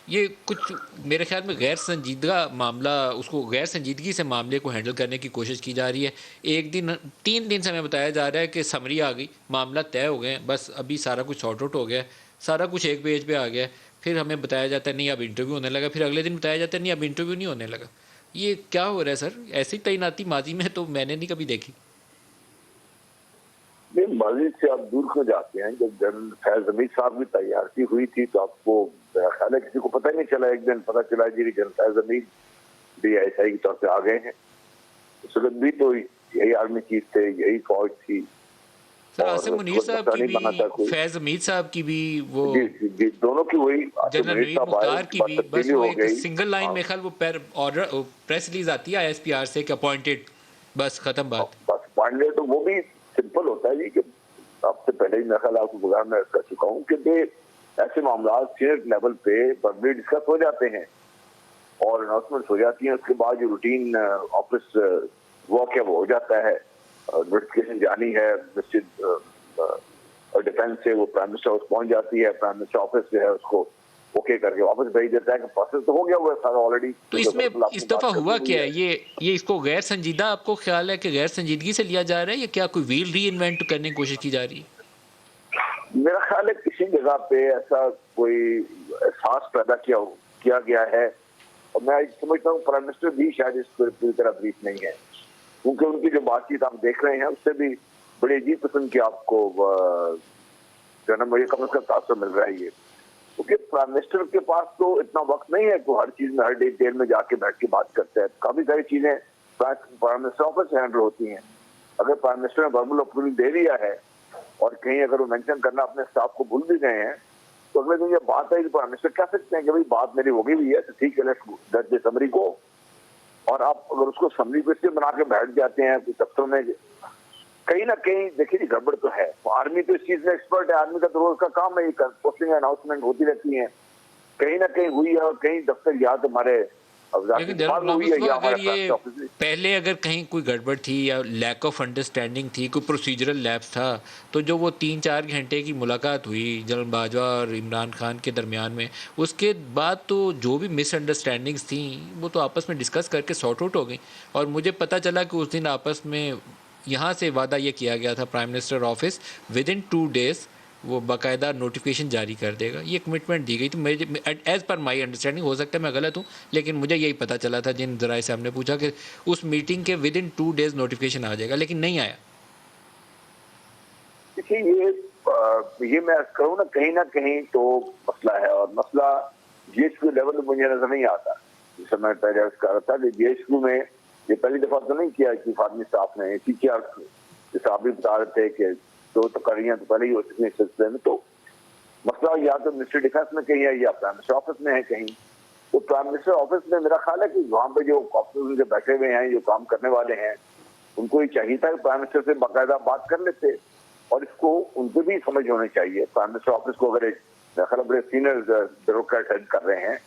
ये कुछ मेरे ख्याल में गैर संजीदगा मामला, उसको गैर संजीदगी से मामले को हैंडल करने की कोशिश की जा रही है। एक दिन 3 दिन से हमें बताया जा रहा है कि समरी आ गई, मामला तय हो गए हैं, बस अभी सारा कुछ सॉर्ट आउट हो गया है, सारा कुछ एक पेज पे आ गया है। फिर हमें बताया जाता है नहीं अब इंटरव्यू होने लगा, फिर अगले दिन बताया जाता है नहीं अब इंटरव्यू नहीं होने लगा। ये क्या हो रहा है सर? ऐसी तैनाती माजी में तो मैंने नहीं कभी देखी। नहीं, माजी से आप दूर क्यों जाते हैं? जब जनरल फैज हमीद साहब की तैयारी हुई थी तो आपको मेरा ख्याल है किसी को पता ही नहीं चला। एक दिन पता चला जी जनरल फैज हमीद DSI के तौर पे आ गए हैं। उस वक्त भी तो यही आर्मी चीफ थे, यही फौज थी सर और आसिम मुनीर उसको साहब पता की नहीं भी, बना था कोई। फैज़ हमीद साहब की भी, वो जी जी जी, दोनों की वही। आसिम जनरल मुनीर नवीद साहब आए, मुख्तार उसके की बाद भी, बस तब्दीली वो हो एक गई। सिंगल लाइन हाँ, में ख्याल वो ऑर्डर प्रेस रिलीज आती है ISPR से कि अपॉइंटेड, बस खत्म बात। बस पांडे तो वो भी सिंपल होता है जी कि आपसे पहले ही मैं आपको बयान में कर चुका हूँ कि ऐसे मामला सीनियर लेवल पे पब्लिकली डिस्कस हो जाते हैं और अनाउंसमेंट हो जाती है। उसके बाद जो रूटीन ऑफिस वर्क है वो हो जाता है। नोटिफिकेशन जानी है मिनिस्ट्री डिफेंस से, वो प्राइम मिनिस्टर ऑफिस पहुंच जाती है। प्राइम मिनिस्टर ऑफिस जो है उसको ओके करके वापस भेज देता है कि प्रोसेस तो हो गया हुआ है सारा ऑलरेडी, तो क्योंकि इसमें बिल्कुल आपने इस बात दफ़ा कर दी हुआ हुई क्या है। है? ये इसको गैर संजीदा आपको ख्याल है कि गैर संजीदगी से लिया जा रहा है, या क्या कोई व्हील री इन्वेंट करने की कोशिश की जा रही है? मेरा ख्याल है किसी जगह पे ऐसा कोई एहसास पैदा किया गया है और मैं समझता हूँ प्राइम मिनिस्टर भी शायद इस पर पूरी तरह ब्रीफ नहीं है, क्योंकि उनकी जो बातचीत आप देख रहे हैं उससे भी बड़ी अजीब किस्म की आपको जो है ना मुझे कम से कम तासुर मिल रहा है ये। क्योंकि प्राइम मिनिस्टर के पास तो इतना वक्त नहीं है कि हर चीज में हर डिटेल में जाके बैठ के बात करते हैं। काफी सारी चीजें प्राइम मिनिस्टर ऑफिस से हैंडल होती हैं। अगर प्राइम मिनिस्टर ने वर्बल अप्रूवल दे दिया है और कहीं अगर वो मेंशन करना अपने स्टाफ को भूल भी गए हैं तो अगले दिन ये बात है कि प्राइम मिनिस्टर कह सकते हैं कि भाई बात मेरी हो गई हुई है तो ठीक है, लेट्स समरी को। और आप अगर उसको समरी को इसलिए बना के बैठ जाते हैं कुछ दफ्तर में, कहीं ना कहीं देखिए गड़बड़ तो है। आर्मी तो इस चीज में एक्सपर्ट है, आर्मी का तो रोज का काम है, ये पोस्टिंग अनाउंसमेंट होती रहती है। कहीं ना कहीं हुई है और कहीं दफ्तर या तो हमारे लेकिन जनरल दिमाग में गुलाम हुई है मुस्तफा, या अगर हमारे ये फैमिली ऑफिस में। पहले अगर कहीं कोई गड़बड़ थी या लैक ऑफ अंडरस्टैंडिंग थी, कोई प्रोसीजरल लैप्स था, तो जो वो 3-4 घंटे की मुलाकात हुई जनरल बाजवा और इमरान खान के दरमियान में, उसके बाद तो जो भी मिसअंडरस्टैंडिंग्स थी वो तो आपस में डिस्कस करके सॉर्ट आउट हो गई। और मुझे पता चला कि उस दिन आपस में यहाँ से वादा ये किया गया था, prime minister office with in 2 days वो बाकायदा नोटिफिकेशन जारी कर देगा, ये कमिटमेंट दी गई। तो मेरे एज़ पर माई अंडरस्टैंडिंग, हो सकता है मैं गलत हूँ, लेकिन मुझे यही पता चला था जिन जराए से हमने पूछा कि उस मीटिंग के विद इन 2 डेज़ नोटिफिकेशन आ जाएगा, लेकिन नहीं आया। देखिए ये मैं कहूँ ना कहीं तो मसला है और मसला GHQ लेवल में मुझे नजर नहीं आता। जैसे मैं पहले कह रहा था कि GHQ में ये पहली दफा तो नहीं किया चीफ आर्मी स्टाफ ने, किया जैसे आप भी बता रहे थे कि 2 तकरीरें तो पहले ही हो चुकी हैं इस सिलसिले में। तो मसला या तो मिनिस्ट्री डिफेंस में कहीं है या प्राइम मिनिस्टर ऑफिस में है कहीं। तो प्राइम मिनिस्टर ऑफिस में मेरा ख्याल है कि वहां पे जो ऑफिसर जो बैठे हुए हैं, जो काम करने वाले हैं, उनको ये चाहिए था कि प्राइम मिनिस्टर से बाकायदा बात कर लेते और इसको उनको भी समझ होनी चाहिए। प्राइम मिनिस्टर ऑफिस को अगर बड़े सीनियर ब्यूरोक्रेट हेड कर रहे हैं,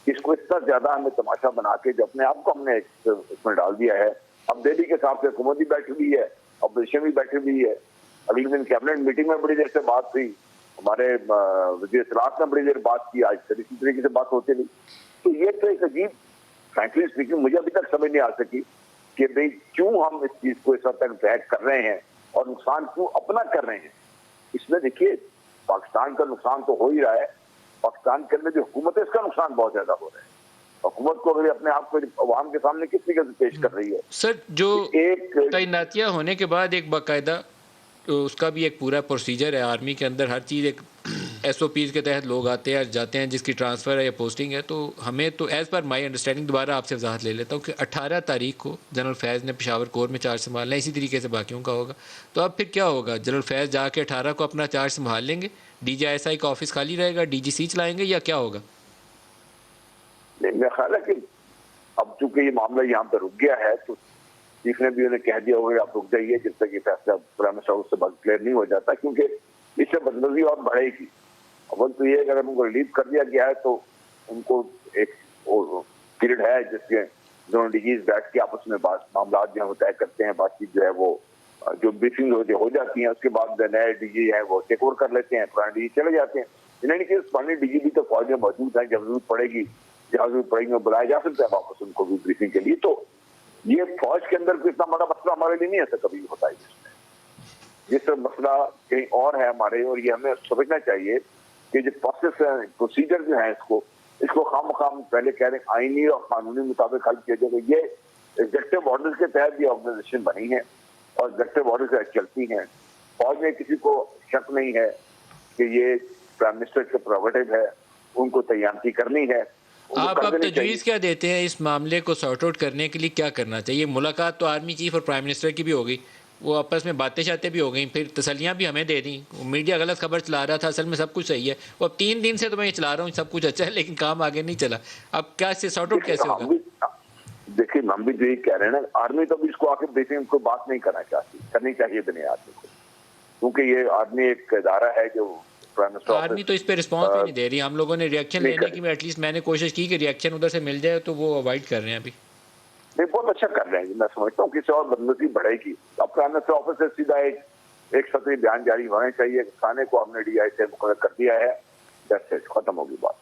इसको इतना ज्यादा हमें तमाशा बना के जो अपने आप को हमने इसमें डाल दिया है। अब दिल्ली के साथ हुकूमत भी बैठी हुई है, अपोजिशन भी बैठी हुई है। अगले दिन कैबिनेट मीटिंग में बड़ी देर से बात हुई, हमारे वजीर इत्तलात ने बड़ी देर बात की, आज फिर इसी तरीके से बात होती नहीं। तो ये तो एक अजीब, फ्रैंकली स्पीकिंग मुझे अभी तक समझ नहीं आ सकी कि भाई क्यों हम इस चीज को इस हद तक ड्रैग कर रहे हैं और नुकसान क्यों अपना कर रहे हैं। इसमें देखिए पाकिस्तान का नुकसान तो हो ही रहा है, पाकिस्तान के अंदर जो हुकूमत है इसका नुकसान बहुत ज्यादा हो रहा है। हुकूमत को अगर अपने आप को अवाम के सामने किस तरीके से पेश कर रही है। सर जो एक तैनातियाँ होने के बाद एक बाकायदा, तो उसका भी एक पूरा प्रोसीजर है आर्मी के अंदर, हर चीज़ एक SOPs के तहत लोग आते हैं जाते हैं, जिसकी ट्रांसफ़र है या पोस्टिंग है। तो हमें तो एज़ पर माई अंडरस्टैंडिंग, दोबारा आपसे वजाहत ले लेता हूँ कि 18 तारीख को जनरल फैज़ ने पेशावर कोर में चार्ज संभालना है, इसी तरीके से बाकियों का होगा। तो अब फिर क्या होगा? जनरल फैज़ जाके 18 को अपना चार्ज संभाल लेंगे, DGISI का ऑफिस खाली रहेगा, DGC चलाएंगे, या क्या होगा? मेरा ख्याल है कि अब चूंकि ये मामला यहाँ पे रुक गया है तो चीफ ने भी उन्हें कह दिया होगा आप रुक जाइए जब तक ये फैसला प्राइम मिनिस्टर हाउस से क्लियर नहीं हो जाता, क्योंकि इससे बदनजरी और बढ़ेगी। अव्वल तो ये अगर उनको रिलीव कर दिया गया है तो उनको एक पीरियड है जिसके दोनों डीजीज बैठ के आपस में मामला जो है तय करते हैं, बातचीत जो है वो जो ब्रीफिंग हो जाती है, उसके बाद नए डीजी है वो टेक ओवर कर लेते हैं, पुराने डीजी चले जाते हैं। इन एनी केस माननीय डीजीपी तो फौज में मौजूद है, जब जरूरत पड़ेगी जहाँ जरूरत पड़ेगी बुलाया जा सकता है वापस उनको भी ब्रीफिंग के लिए। तो ये फौज के अंदर कोई इतना बड़ा मसला हमारे लिए नहीं ऐसा कभी होता है जिसमें, ये सब मसला कहीं और है हमारे, और ये हमें समझना चाहिए कि जो प्रोसेस है, प्रोसीजर जो है, इसको खाम पहले कह रहे हैं आईनी और कानूनी मुताबिक हल किया जाए। ये एग्जेक्टिव ऑर्डर के तहत ये ऑर्गेनाइजेशन बनी है और एग्जेक्टिव ऑर्डर से चलती हैं। फौज में किसी को शक नहीं है कि ये प्राइम मिनिस्टर के प्रोगेटिव है, उनको तैयारी करनी है। आप अब तजवीज़ क्या देते हैं इस मामले को सॉर्ट आउट करने के लिए, क्या करना चाहिए? मुलाकात तो आर्मी चीफ और प्राइम मिनिस्टर की भी हो गई, वो आपस में बातें शातें भी हो गई, फिर तसलियाँ भी हमें दे दी। मीडिया गलत खबर चला रहा था, असल में सब कुछ सही है। वो अब 3 दिन से तो मैं ये चला रहा हूँ सब कुछ अच्छा है, लेकिन काम आगे नहीं चला। अब क्या इससे सॉर्ट आउट कैसे होगा? देखिए हम भी जो ये कह रहे हैं ना, आर्मी तो भी इसको आके ब्रीफिंग को बात नहीं करनी चाहिए दुनिया आदमी को, क्योंकि ये आर्मी एक इदारा है जो आर्मी तो इस पे रिस्पॉन्स भी नहीं दे रही। हम लोगों ने रिएक्शन लेने की एटलीस्ट मैंने कोशिश की कि रिएक्शन उधर से मिल जाए, तो वो अवॉइड कर रहे हैं अभी। नहीं, बहुत अच्छा कर रहे हैं। मैं समझता हूँ किसी और बदनसी बढ़ेगी। अब प्राइम मिनिस्टर ऑफिस से सीधा एक सतही बयान जारी होना चाहिए, थाने को हमने DI से मुकर्रर कर दिया है, खत्म होगी बात।